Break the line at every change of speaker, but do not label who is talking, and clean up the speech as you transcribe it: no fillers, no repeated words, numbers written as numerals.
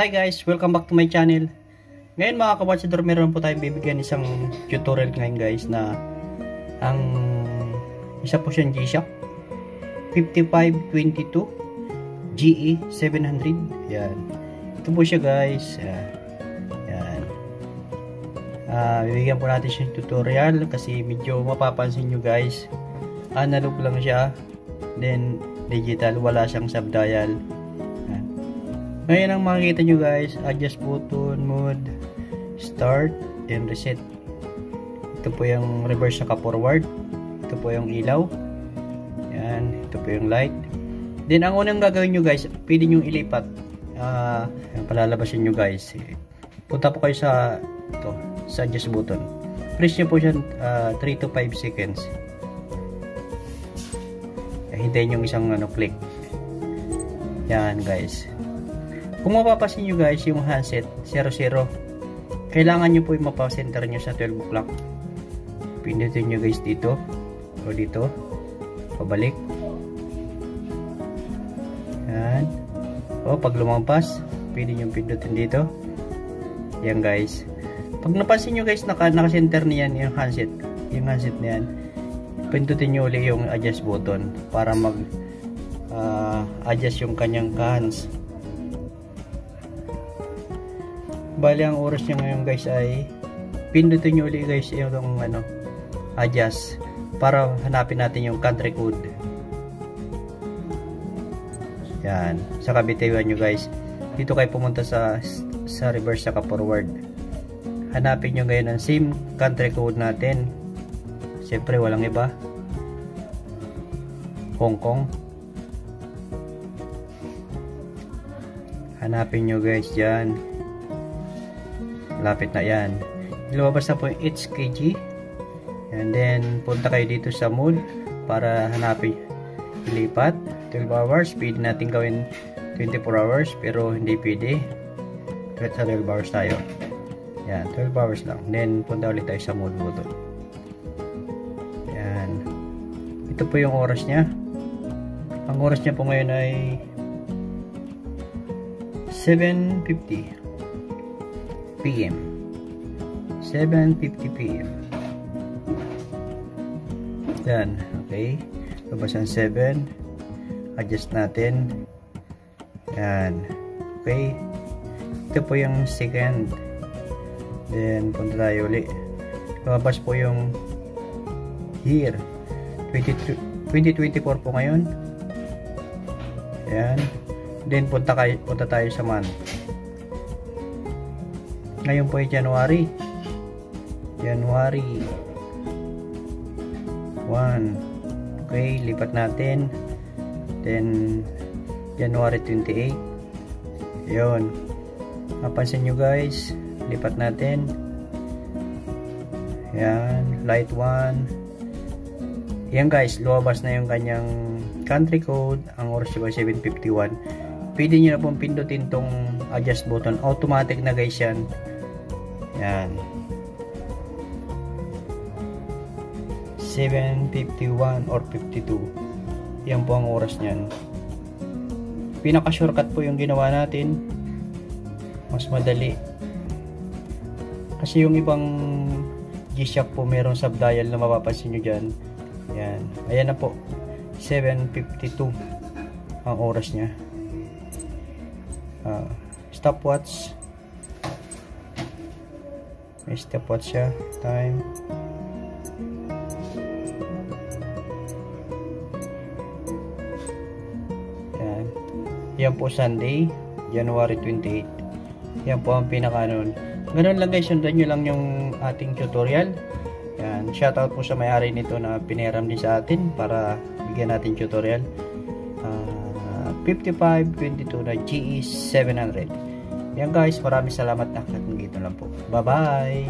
Hi guys, welcome back to my channel. Ngayon mga kabatsidor, meron po tayong bibigyan isang tutorial ngayon guys na ang isa po siyang G-Shock 5522 GE700. Yan. Ito po siya guys. Yan. Bibigyan po natin siya tutorial kasi medyo mapapansin nyo guys, analog lang siya, then digital, wala siyang sub-dial. Ngayon ang makikita nyo guys, adjust button, mode, start, and reset. Ito po yung reverse saka forward. Ito po yung ilaw. Yan, ito po yung light. Then ang unang gagawin nyo guys, pwede nyo ilipat. Palalabasin nyo guys. Punta po kayo sa ito, sa adjust button. Press nyo po siya 3 to 5 seconds. Hintayin yung isang click. Yan guys. Kung mapapasin nyo guys, yung handset 00, kailangan nyo po yung mapasenter nyo sa 12 o'clock. Pindutin nyo guys dito o dito, pabalik. Yan. O pag lumampas, pwede nyo pindutin dito. Yan guys. Pag napansin nyo guys, nakasenter niyan yung handset na yan, pindutin nyo ulit yung adjust button para mag adjust yung kanyang hands. Bali ang oras niya ngayon guys ay pindutin nyo ulit guys yung adjust para hanapin natin yung country code. Yan, sa kabitiwan nyo guys, dito kayo pumunta sa reverse saka forward. Hanapin nyo ngayon ang same country code natin. Siyempre walang iba, Hong Kong. Hanapin nyo guys dyan. Lapit na yan. Lumabas na po yung HKG. And then punta kayo dito sa mode para hanapin, ilipat 12 hours. Pwede natin gawin 24 hours pero hindi pwede. Sa 12 hours tayo. Yan, 12 hours lang. Then punta ulit tayo sa mode button. Yan. Ito po yung oras niya. Ang oras niya po ngayon ay 7:50 PM. 7:50 PM. Yan, okay. Labasan 7. Adjust natin. Yan. Okay. Ito po yung second. Then punta tayo ulit. Lumabas po yung year. 2024 po ngayon. Yan. Then punta tayo sa month. Ngayon po ay January 1. Okay, lipat natin. Then January 28. Ayun. Mapansin nyo guys, lipat natin. Yan, light 1. Yan guys, lumabas na yung kanyang country code. Ang oras nyo 7:51. Pwede nyo na pong pindutin tong adjust button. Automatic na guys yan. Yan. 7:51 or 52. Yan po ang oras niyan. Pinaka shortcut po yung ginawa natin. Mas madali. Kasi yung ibang G-Shock po meron sub-dial na mapapansin nyo dyan. Yan. Ayan na po. 7:52 ang oras niya. Stopwatch. May stopwatch siya. Time. Yan. Yan po Sunday, January 28. Yan po ang pinaka-anon. Ganun lang guys, sundan nyo lang yung ating tutorial. Yan. Shoutout po sa may-ari nito na pinahiram din sa atin para bigyan natin tutorial. 5522 na GE700. Yan guys, maraming salamat na. Hanggang dito lang po. Bye bye.